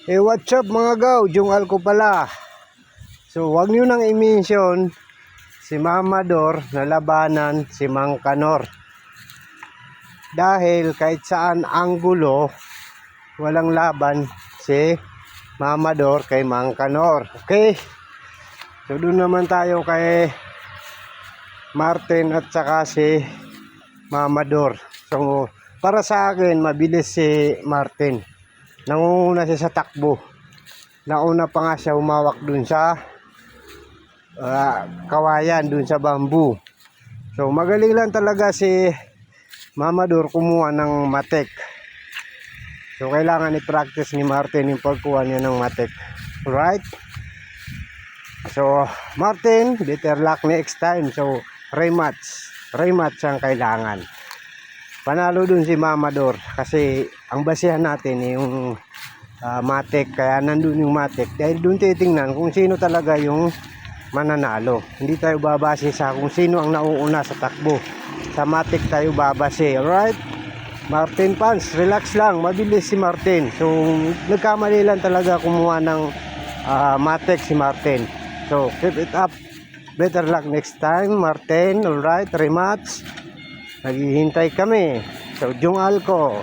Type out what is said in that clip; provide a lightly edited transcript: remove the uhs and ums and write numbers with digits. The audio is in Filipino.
What's up mga gaw? Jungal ko pala. So, wag nyo nang i-mention si Mamador na labanan si Mang Kanor. Dahil kahit saan anggulo, walang laban si Mamador kay Mang Kanor. Okay? So, doon naman tayo kay Martin at saka si Mamador. So, para sa akin, mabilis si Martin. Nangunguna siya sa takbo. Nauna pa nga siya umawak dun sa kawayan, dun sa bamboo. So magaling lang talaga si Mamador kumuha ng matek. So kailangan i-practice ni Martin yung pagkuha niya ng matek. Alright? So Martin, better luck next time. So rematch. Rematch ang kailangan. Panalo dun si Mamador kasi ang basihan natin yung matek, kaya nandun yung matek dahil dun titingnan kung sino talaga yung mananalo. Hindi tayo babase sa kung sino ang nauuna sa takbo, sa matek tayo babase. Alright Martin fans, relax lang, mabilis si Martin. So nagkamali lang talaga kumuha ng matek si Martin. So keep it up, better luck next time Martin. Alright, rematch. Naghihintay kami. So, Jungal ko.